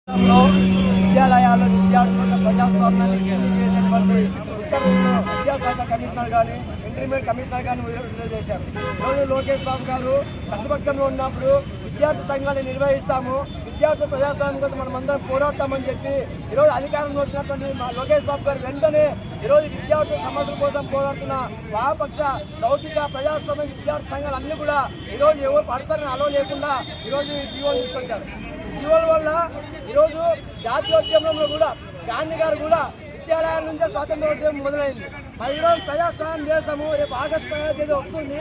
విద్యాలయాల్లో విద్యార్థులకు ప్రజాస్వామ్యాన్ని చేసేటువంటి ఉత్తర్వులను విద్యాశాఖ కమిషనర్ కానీ ఇంటర్మీడియట్ కమిషనర్ కానీ విడుదల చేశారు. ఈరోజు లోకేష్ బాబు గారు ప్రతిపక్షంలో ఉన్నప్పుడు విద్యార్థి సంఘాన్ని నిర్వహిస్తాము, విద్యార్థుల ప్రజాస్వామ్యం కోసం మనం అందరం పోరాడతామని చెప్పి ఈరోజు అధికారంలో వచ్చినటువంటి మా లోకేష్ బాబు గారు వెంటనే ఈరోజు విద్యార్థుల సమస్యల కోసం పోరాడుతున్న వామపక్ష లౌకిక ప్రజాస్వామ్య విద్యార్థి సంఘాలన్నీ కూడా ఈరోజు ఎవరు పర్సన్ అలో లేకుండా ఈరోజు ఈ జీవోలు తీసుకొచ్చారు. జీవోల వల్ల ఈరోజు జాతీయోద్యమంలో కూడా గాంధీ గారు కూడా విద్యాలయాల నుంచే స్వాతంత్రోద్యమం మొదలైంది. మరి ఈరోజు ప్రజాస్వామ్య దేశము రేపు ఆగస్టు 15వ తేదీ వస్తుంది.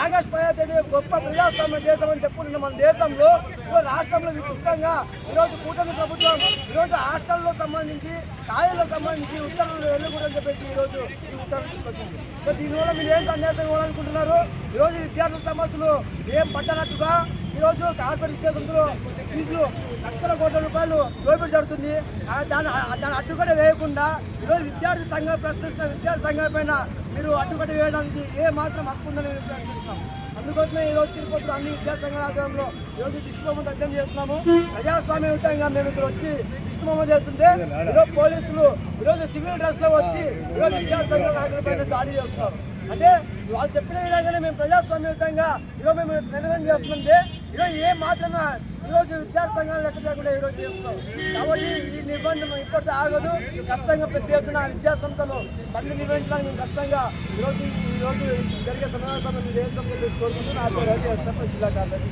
ఆగస్టు 15వ తేదీ గొప్ప ప్రజాస్వామ్య దేశం అని చెప్పుకుంటున్న మన దేశంలో రాష్ట్రంలో విచిత్రంగా ఈరోజు కూటమి ప్రభుత్వం ఈరోజు హాస్టల్లో సంబంధించి కాలేజీలకు సంబంధించి ఉత్తర్వులు వెళ్ళకూడదని చెప్పేసి ఈరోజు ఈ ఉత్తర్వులు తీసుకొచ్చింది. సో దీనివల్ల మీరు ఏం సందేశం ఇవ్వాలనుకుంటున్నారు? ఈరోజు విద్యార్థుల సమస్యలు ఏం పట్టనట్టుగా ఈరోజు కార్పొరేట్ విద్యా సంస్థలు ఫీజులు లక్షల కోట్ల రూపాయలు దోపిడీ జరుగుతుంది. దాన్ని అడ్డుకట్ట వేయకుండా ఈరోజు విద్యార్థి సంఘాలు ప్రశ్నిస్తున్న విద్యార్థి సంఘాల పైన మీరు అడ్డుకట్ట వేయడానికి ఏ మాత్రం హక్కు ఉందని మేము ప్రశ్నిస్తున్నాం. అందుకోసమే ఈరోజు తిరుపతిలో అన్ని విద్యార్థి సంఘాల ఆధ్వర్యంలో ఈరోజు దిష్టిబొమ్మ దగ్ధం చేస్తున్నాము. ప్రజాస్వామ్యయుతంగా మేము ఇక్కడ వచ్చి దిష్టిబొమ్మ చేస్తుంటే ఈరోజు పోలీసులు ఈరోజు సివిల్ డ్రెస్ లో వచ్చి ఈరోజు విద్యార్థి సంఘాల నాయకులపైన దాడి చేస్తున్నారు. అంటే వాళ్ళు చెప్పిన విధంగానే మేము ప్రజాస్వామ్యయుతంగా ఈరోజు మేము నిర్ణయం చేస్తుంటే ఈరోజు ఏ మాత్రమే ఈరోజు విద్యార్థి సంఘాలు లెక్క చేయకుండా ఈరోజు చేస్తున్నాం. కాబట్టి ఈ నిర్బంధం ఇప్పటితో ఆగదు. ఖచ్చితంగా పెద్ద ఎత్తున విద్యా సంస్థలు బంద్ నిర్వహించడానికి మేము ఖచ్చితంగా ఈరోజు జరిగే సమావేశాలను దేశంలో కోరుకుంటూ నా పేరు జిల్లా కార్యదర్శి.